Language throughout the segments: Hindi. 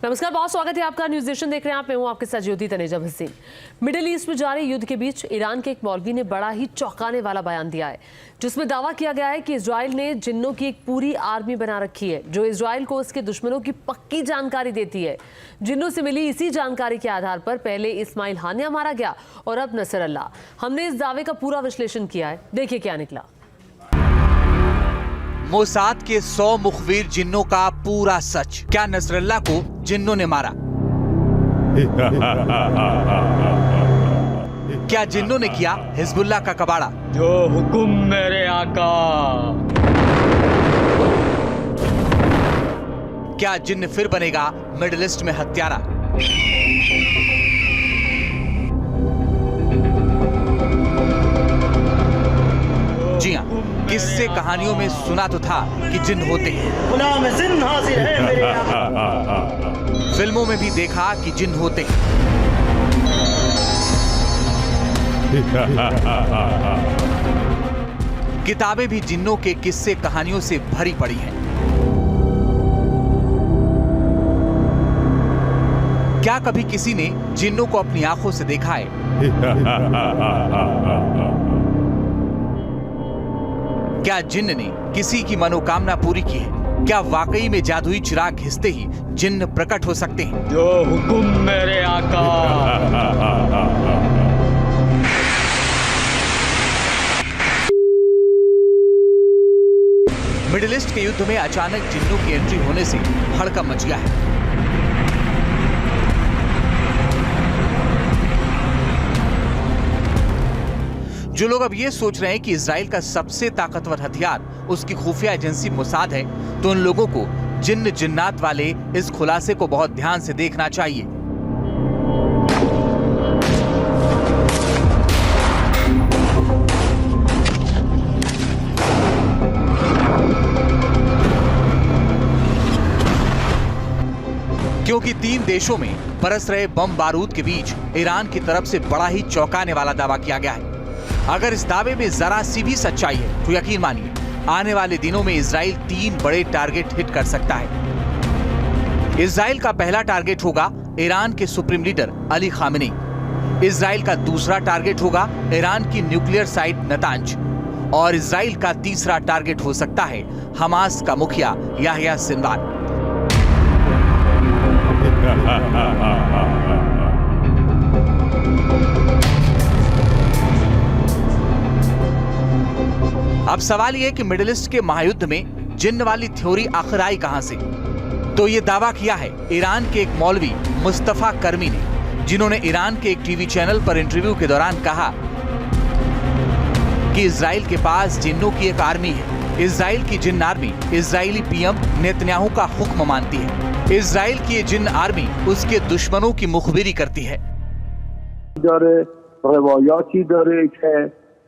नमस्कार, बहुत स्वागत है आपका। न्यूज नेशन देख रहे हैं आप। मैं हूं आपके साथ ज्योति तनेजा भसीन। मिडिल ईस्ट में जारी युद्ध के बीच ईरान के एक मौलवी ने बड़ा ही चौंकाने वाला बयान दिया है, जिसमें दावा किया गया है कि इजराइल ने जिन्नों की एक पूरी आर्मी बना रखी है, जो इजराइल को उसके दुश्मनों की पक्की जानकारी देती है। जिन्नों से मिली इसी जानकारी के आधार पर पहले इस्माइल हानिया मारा गया और अब नसरल्ला। हमने इस दावे का पूरा विश्लेषण किया है, देखिए क्या निकला। मोसाद के 100 मुखबिर जिन्नों का पूरा सच। क्या नसरल्ला को जिन्नों ने मारा? क्या जिन्नों ने किया हिजबुल्लाह का कबाड़ा? जो हुकुम मेरे आका। क्या जिन्न फिर बनेगा मिडिल ईस्ट में हत्यारा? जी हाँ, किस्से कहानियों में सुना तो था कि जिन्न होते हैं, गुलाम जिन्न हाजिर है मेरे आका। फिल्मों में भी देखा कि जिन्न होते हैं। किताबें भी जिन्नों के किस्से कहानियों से भरी पड़ी हैं। क्या कभी किसी ने जिन्नों को अपनी आंखों से देखा है? क्या जिन्न ने किसी की मनोकामना पूरी की है? क्या वाकई में जादुई चिराग घिसते ही जिन्न प्रकट हो सकते हैं? जो हुकुम मेरे आका। मिडिल ईस्ट के युद्ध में अचानक जिन्नों की एंट्री होने से हड़कंप मच गया है। जो लोग अब ये सोच रहे हैं कि इजराइल का सबसे ताकतवर हथियार उसकी खुफिया एजेंसी मोसाद है, तो उन लोगों को जिन्न जिन्नात वाले इस खुलासे को बहुत ध्यान से देखना चाहिए। क्योंकि 3 देशों में बरस रहे बम बारूद के बीच ईरान की तरफ से बड़ा ही चौंकाने वाला दावा किया गया है। अगर इस दावे में जरा सी भी सच्चाई है तो यकीन मानिए, आने वाले दिनों में इजराइल 3 बड़े टारगेट हिट कर सकता है। इजराइल का पहला टारगेट होगा ईरान के supreme leader Ali Khamenei. Israel का दूसरा टारगेट होगा ईरान की न्यूक्लियर साइट नतांज। और इजराइल का तीसरा टारगेट हो सकता है हमास का मुखिया याह्या सिनवार। अब सवाल यह कि मिडिल ईस्ट के महायुद्ध में जिन्न वाली थ्योरी आखिर आई कहां से? तो ये दावा किया है ईरान के एक मौलवी मुस्तफा कर्मी ने, जिन्होंने ईरान के एक टीवी चैनल पर इंटरव्यू के दौरान कहा कि इजराइल के पास जिन्नों की एक आर्मी है। इजराइल की जिन्न आर्मी इजरायली पीएम नेतन्याहू का हुक्म मानती है। इजराइल की ये जिन्न आर्मी उसके दुश्मनों की मुखबिरी करती है।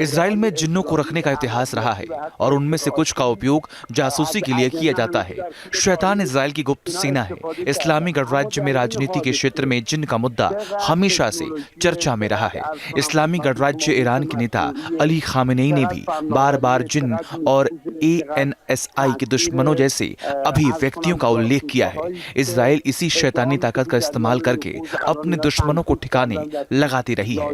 इजराइल में जिन्नों को रखने का इतिहास रहा है और उनमें से कुछ का उपयोग जासूसी के लिए किया जाता है। शैतान इजराइल की गुप्त सेना है। इस्लामी गणराज्य में राजनीति के क्षेत्र में जिन्न का मुद्दा हमेशा से चर्चा में रहा है। इस्लामी गणराज्य ईरान के नेता अली खामेनी ने भी बार बार जिन्न और ANSI के दुश्मनों जैसे अभिव्यक्तियों का उल्लेख किया है। इजराइल इसी शैतानी ताकत का इस्तेमाल करके अपने दुश्मनों को ठिकाने लगाती रही है।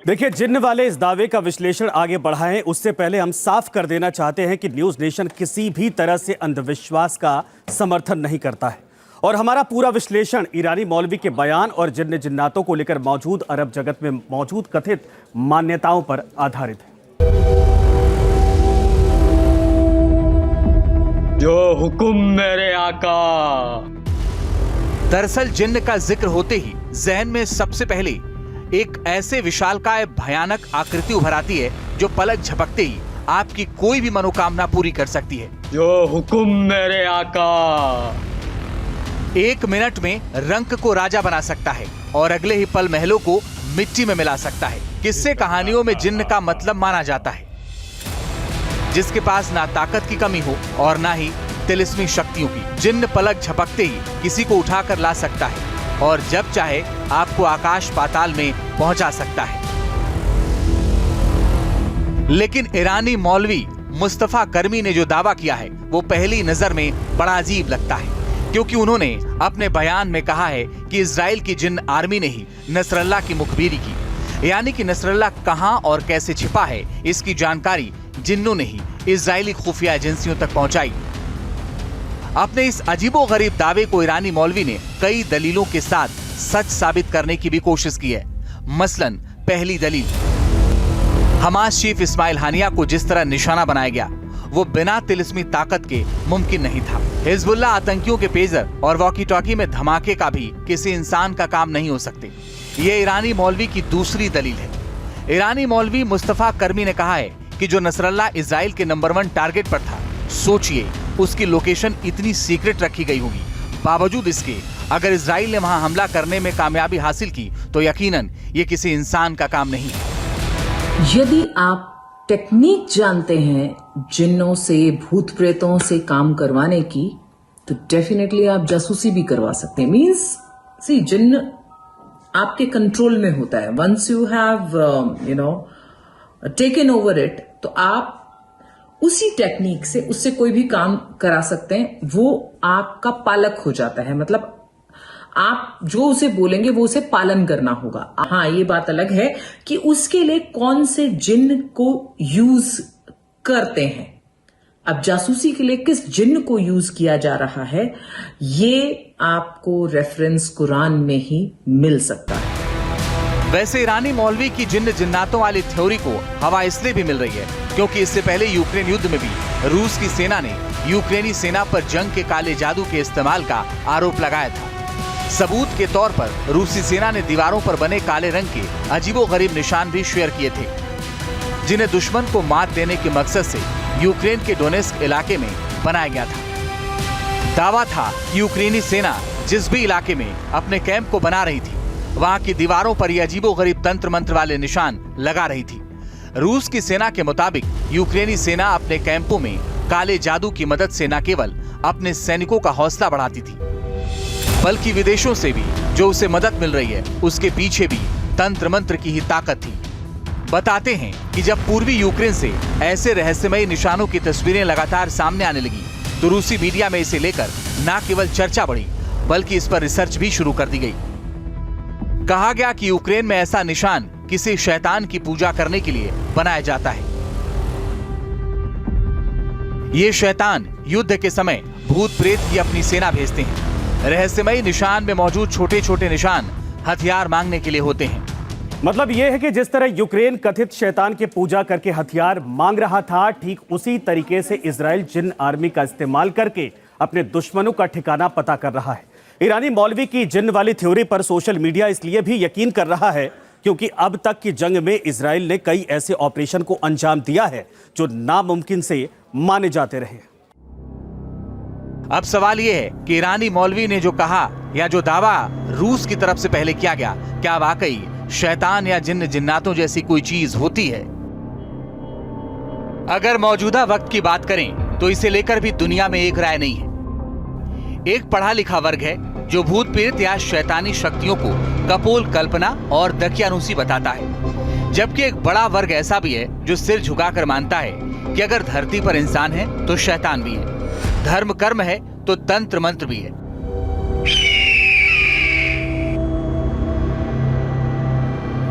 देखिए, जिन्न वाले इस दावे का विश्लेषण आगे बढ़ाएं उससे पहले हम साफ कर देना चाहते हैं कि न्यूज नेशन किसी भी तरह से अंधविश्वास का समर्थन नहीं करता है और हमारा पूरा विश्लेषण ईरानी मौलवी के बयान और जिन्न जिन्नातों को लेकर मौजूद अरब जगत में मौजूद कथित मान्यताओं पर आधारित है। जो हुकुम मेरे आका। दरअसल जिन्न का जिक्र होते ही जहन में सबसे पहले एक ऐसे विशालकाय भयानक आकृति उभर आती है जो पलक झपकते ही आपकी कोई भी मनोकामना पूरी कर सकती है। जो हुकुम मेरे आका। 1 मिनट में रंक को राजा बना सकता है और अगले ही पल महलों को मिट्टी में मिला सकता है। किस्से कहानियों में जिन्न का मतलब माना जाता है जिसके पास ना ताकत की कमी हो और ना ही तिलिस्मी शक्तियों की। जिन्न पलक झपकते ही किसी को उठाकर ला सकता है और जब चाहे आपको आकाश पाताल में पहुंचा सकता है। लेकिन ईरानी मौलवी मुस्तफा कर्मी ने जो दावा किया है वो पहली नजर में बड़ा अजीब लगता है, क्योंकि उन्होंने अपने बयान में कहा है कि इजराइल की जिन्न आर्मी ने ही नसरल्लाह की मुखबिरी की, यानी कि नसरल्लाह कहां और कैसे छिपा है इसकी जानकारी जिन्नों ने ही इजरायली खुफिया एजेंसियों तक पहुंचाई। अपने इस अजीबोगरीब दावे को ईरानी मौलवी ने कई दलीलों के साथ सच साबित करने की भी कोशिश की है। मसलन पहली दलील, हमास चीफ इस्माइल हानिया को जिस तरह निशाना बनाया गया वो बिना तिलिस्मी ताकत के मुमकिन नहीं था। हिजबुल्लाह आतंकियों के पेजर और वॉकी टॉकी में धमाके का भी किसी इंसान का काम नहीं हो सकते। ये ईरानी मौलवी की दूसरी दलील है। ईरानी मौलवी मुस्तफा कर्मी ने कहा है कि जो नसरल्लाह इजराइल के नंबर 1 टारगेट पर था, सोचिए उसकी लोकेशन इतनी सीक्रेट रखी गई होगी। बावजूद इसके अगर इजराइल ने वहां हमला करने में कामयाबी हासिल की तो यकीनन ये किसी इंसान का काम नहीं है। यदि आप टेक्निक जानते हैं जिन्नों से, भूत प्रेतों से काम करवाने की, तो डेफिनेटली आप जासूसी भी करवा सकते हैं। मीन्स सी, जिन्न आपके कंट्रोल में होता है। Once you have taken over it, तो आप उसी टेक्निक से उससे कोई भी काम करा सकते हैं। वो आपका पालक हो जाता है, मतलब आप जो उसे बोलेंगे वो उसे पालन करना होगा। हाँ, ये बात अलग है कि उसके लिए कौन से जिन्न को यूज करते हैं। अब जासूसी के लिए किस जिन्न को यूज किया जा रहा है, ये आपको रेफरेंस कुरान में ही मिल सकता है। वैसे ईरानी मौलवी की जिन्न जिन्नातों वाली थ्योरी को हवा इसलिए भी मिल रही है क्योंकि इससे पहले यूक्रेन युद्ध में भी रूस की सेना ने यूक्रेनी सेना पर जंग के काले जादू के इस्तेमाल का आरोप लगाया था। सबूत के तौर पर रूसी सेना ने दीवारों पर बने काले रंग के अजीबोगरीब निशान भी शेयर किए थे, जिन्हें दुश्मन को मात देने के मकसद से यूक्रेन के डोनेस्क इलाके में बनाया गया था। दावा था कि यूक्रेनी सेना जिस भी इलाके में अपने कैंप को बना रही थी, वहां की दीवारों पर ये अजीबोगरीब तंत्र मंत्र वाले निशान लगा रही थी। रूस की सेना के मुताबिक यूक्रेनी सेना अपने कैंपों में काले जादू की मदद से न केवल अपने सैनिकों का हौसला बढ़ाती थी, बल्कि विदेशों से भी जो उसे मदद मिल रही है उसके पीछे भी तंत्र मंत्र की ही ताकत थी। बताते हैं कि जब पूर्वी यूक्रेन से ऐसे रहस्यमयी निशानों की तस्वीरें लगातार सामने आने लगी तो रूसी मीडिया में इसे लेकर न केवल चर्चा बढ़ी बल्कि इस पर रिसर्च भी शुरू कर दी गई। कहा गया कि यूक्रेन में ऐसा निशान किसी शैतान की पूजा करने के लिए बनाया जाता है। ये शैतान युद्ध के समय भूत प्रेत की अपनी सेना भेजते हैं। रहस्यमयी निशान में मौजूद छोटे छोटे निशान हथियार मांगने के लिए होते हैं। मतलब यह है कि जिस तरह यूक्रेन कथित शैतान की पूजा करके हथियार मांग रहा था, ठीक उसी तरीके से इजराइल जिन्न आर्मी का इस्तेमाल करके अपने दुश्मनों का ठिकाना पता कर रहा है। ईरानी मौलवी की जिन्न वाली थ्योरी पर सोशल मीडिया इसलिए भी यकीन कर रहा है क्योंकि अब तक की जंग में इजराइल ने कई ऐसे ऑपरेशन को अंजाम दिया है जो नामुमकिन से माने जाते रहे। अब सवाल यह है कि ईरानी मौलवी ने जो कहा या जो दावा रूस की तरफ से पहले किया गया, क्या वाकई शैतान या जिन्न जिन्नातों जैसी कोई चीज होती है? अगर मौजूदा वक्त की बात करें तो इसे लेकर भी दुनिया में एक राय नहीं है। एक पढ़ा लिखा वर्ग है जो भूत प्रेत या शैतानी शक्तियों को कपोल कल्पना और दकियानूसी बताता है, जबकि एक बड़ा वर्ग ऐसा भी है जो सिर झुकाकर मानता है कि अगर धरती पर इंसान है तो शैतान भी है, धर्म कर्म है तो तंत्र मंत्र भी है।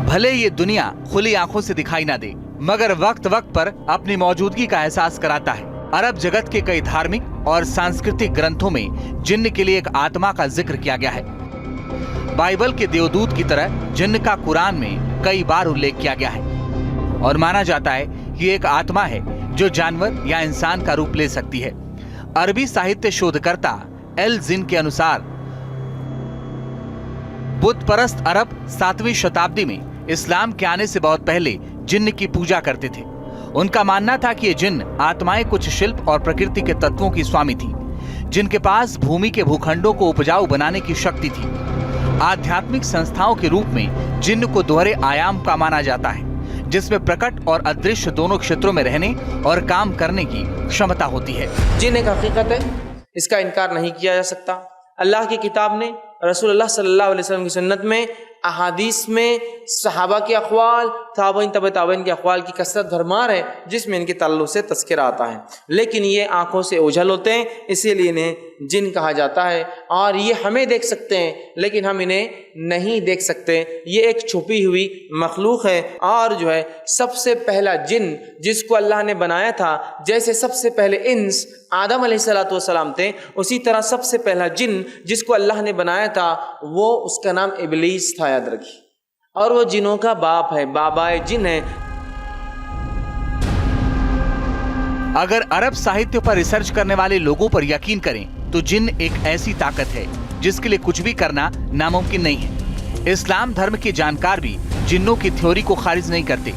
भले ये दुनिया खुली आंखों से दिखाई ना दे, मगर वक्त वक्त पर अपनी मौजूदगी का एहसास कराता है। अरब जगत के कई धार्मिक और सांस्कृतिक ग्रंथों में जिन्न के लिए एक आत्मा का जिक्र किया गया है। बाइबल के देवदूत की तरह जिन्न का कुरान में कई बार उल्लेख किया गया है और माना जाता है कि एक आत्मा है जो जानवर या इंसान का रूप ले सकती है। अरबी साहित्य शोधकर्ता एल जिन के अनुसार बुत परस्त अरब 7वीं शताब्दी में इस्लाम के आने से बहुत पहले जिन्न की पूजा करते थे। उनका मानना था कि ये जिन्न आत्माएं कुछ शिल्प और प्रकृति के तत्वों की स्वामी थी, जिनके पास भूमि के भूखंडों को उपजाऊ बनाने की शक्ति थी। आध्यात्मिक संस्थाओं के रूप में जिन्न को दोहरे आयाम का माना जाता है, जिसमें प्रकट और अदृश्य दोनों क्षेत्रों में रहने और काम करने की क्षमता होती है। जिन्न एक हकीकत है, इसका इनकार नहीं किया जा सकता। अल्लाह की किताब ने, रसूलुल्लाह सल्लल्लाहु अलैहि वसल्लम की सुन्नत में अहादीस में सहाबा के अक़वाल, ताबईन तबे ताबईन के अक़वाल की कसरत भरमार है जिसमें इनके ताल्लुक़ से तज़किरा आता है। लेकिन ये आँखों से ओझल होते हैं, इसीलिए इन्हें जिन कहा जाता है। और ये हमें देख सकते हैं लेकिन हम इन्हें नहीं देख सकते। ये एक छुपी हुई मखलूक है। और जो है सबसे पहला जिन जिसको अल्लाह ने बनाया था, जैसे सबसे पहले इंस आदम अलैहिस्सलातु वस्सलाम थे, उसी तरह सबसे पहला जिन जिसको अल्लाह ने बनाया था वो उसका नाम इब्लीस था, याद रखिए। और वो जिनों का बाप है, बाबाए जिन है। अगर अरब साहित्य पर रिसर्च करने वाले लोगों पर यकीन करें तो जिन एक ऐसी ताकत है जिसके लिए कुछ भी करना नामुमकिन नहीं है। इस्लाम धर्म के जानकार भी जिन्नों की थ्योरी को खारिज नहीं करते,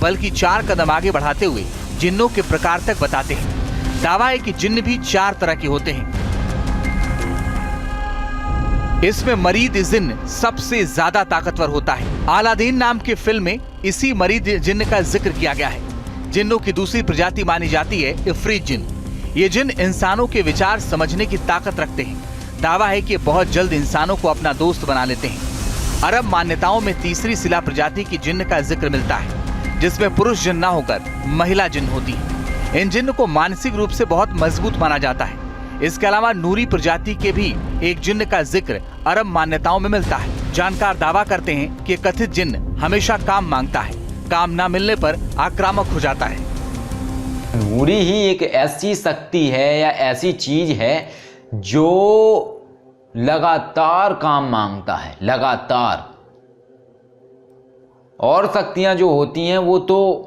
बल्कि 4 कदम आगे बढ़ाते हुए जिन्नों के प्रकार तक बताते हैं। दावा है कि जिन्न भी 4 तरह के होते हैं। इसमें मरीद जिन्न सबसे ज्यादा ताकतवर होता है। अलादीन नाम की फिल्म में इसी मरीद जिन्न का जिक्र किया गया है। जिन्नों की दूसरी प्रजाति मानी जाती है इफरीत जिन। ये जिन इंसानों के विचार समझने की ताकत रखते हैं। दावा है कि बहुत जल्द इंसानों को अपना दोस्त बना लेते हैं। अरब मान्यताओं में तीसरी सिला प्रजाति की जिन्न का जिक्र मिलता है, जिसमें पुरुष जिन न होकर महिला जिन होती है। इन जिन्न को मानसिक रूप से बहुत मजबूत माना जाता है। इसके अलावा नूरी प्रजाति के भी एक जिन्न का जिक्र अरब मान्यताओं में मिलता है। जानकार दावा करते हैं कि कथित जिन्न हमेशा काम मांगता है, काम ना मिलने पर आक्रामक हो जाता है। नूरी ही एक ऐसी शक्ति है या ऐसी चीज है जो लगातार काम मांगता है, लगातार। और शक्तियां जो होती हैं वो तो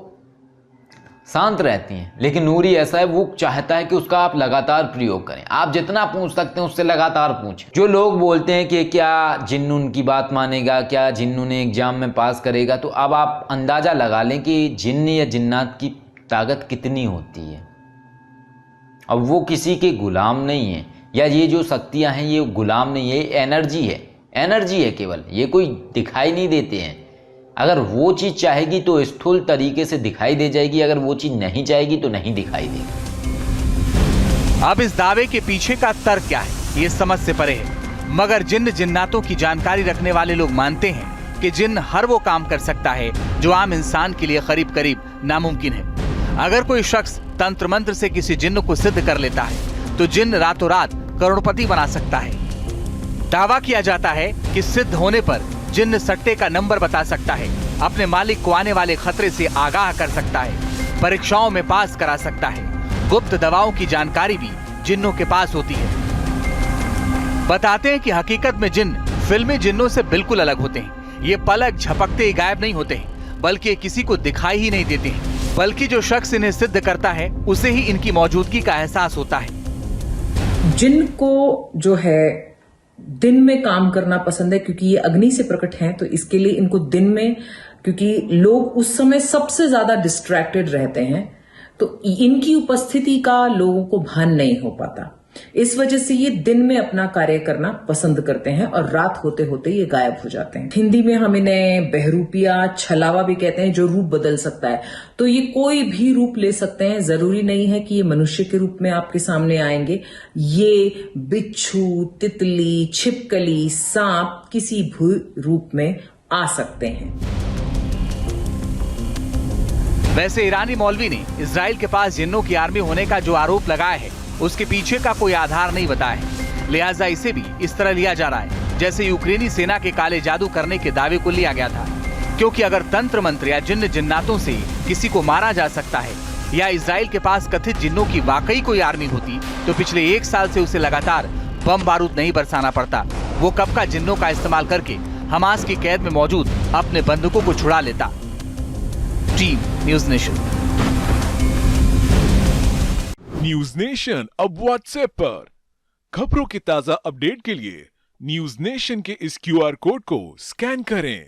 शांत रहती हैं, लेकिन नूरी ऐसा है, वो चाहता है कि उसका आप लगातार प्रयोग करें। आप जितना पूछ सकते हैं उससे लगातार पूछें। जो लोग बोलते हैं कि क्या जिन्नू उनकी बात मानेगा, क्या जिन्नू ने एग्जाम में पास करेगा, तो अब आप अंदाजा लगा लें कि जिन्न या जिन्नात की ताकत कितनी होती है। अब वो किसी के गुलाम नहीं है, या ये जो शक्तियां हैं ये गुलाम नहीं है, एनर्जी है, एनर्जी है केवल। ये कोई दिखाई नहीं देते हैं। अगर वो चीज चाहेगी तो स्थूल तरीके से दिखाई दे जाएगी, अगर वो चीज नहीं चाहेगी तो नहीं दिखाई देगी। अब इस दावे के पीछे का तर्क क्या है ये समझ से परे है, मगर जिन्न जिन्नातों की जानकारी रखने वाले लोग मानते हैं कि जिन्न हर वो काम कर सकता है जो आम इंसान के लिए करीब करीब नामुमकिन है। अगर कोई शख्स तंत्र मंत्र से किसी जिन्न को सिद्ध कर लेता है तो जिन्न रातों रात करोड़पति बना सकता है। दावा किया जाता है कि सिद्ध होने पर जिन्न सट्टे का नंबर बता सकता है, अपने मालिक को आने वाले खतरे से आगाह कर सकता है, परीक्षाओं में पास करा सकता है। गुप्त दवाओं की जानकारी भी जिन्नों के पास होती है। बताते हैं कि हकीकत में जिन्न फिल्मी जिन्नों से बिल्कुल अलग होते हैं। ये पलक झपकते ही गायब नहीं होते हैं, बल्कि किसी को दिखाई ही नहीं देते हैं, बल्कि जो शख्स इन्हें सिद्ध करता है उसे ही इनकी मौजूदगी का एहसास होता है। जिन को जो है दिन में काम करना पसंद है, क्योंकि ये अग्नि से प्रकट हैं, तो इसके लिए इनको दिन में, क्योंकि लोग उस समय सबसे ज्यादा डिस्ट्रैक्टेड रहते हैं, तो इनकी उपस्थिति का लोगों को भान नहीं हो पाता। इस वजह से ये दिन में अपना कार्य करना पसंद करते हैं और रात होते होते ये गायब हो जाते हैं। हिंदी में हम इन्हें बहरूपिया, छलावा भी कहते हैं, जो रूप बदल सकता है। तो ये कोई भी रूप ले सकते हैं, जरूरी नहीं है कि ये मनुष्य के रूप में आपके सामने आएंगे। ये बिच्छू, तितली, छिपकली, सांप किसी भी रूप में आ सकते हैं। वैसे ईरानी मौलवी ने इजराइल के पास जिन्नों की आर्मी होने का जो आरोप लगाया है उसके पीछे का कोई आधार नहीं बताया है, लिहाजा इसे भी इस तरह लिया जा रहा है जैसे यूक्रेनी सेना के काले जादू करने के दावे को लिया गया था। क्योंकि अगर तंत्र मंत्र या जिन्न जिन्नातों से किसी को मारा जा सकता है, या इजराइल के पास कथित जिन्नों की वाकई कोई आर्मी होती, तो पिछले 1 साल से उसे लगातार बम बारूद नहीं बरसाना पड़ता। वो कब का जिन्नों का इस्तेमाल करके हमास की कैद में मौजूद अपने बंदूकों को छुड़ा लेता। Team news nation. News nation अब व्हाट्सएप पर खबरों की ताजा अपडेट के लिए न्यूज़ नेशन के इस QR कोड को स्कैन करें।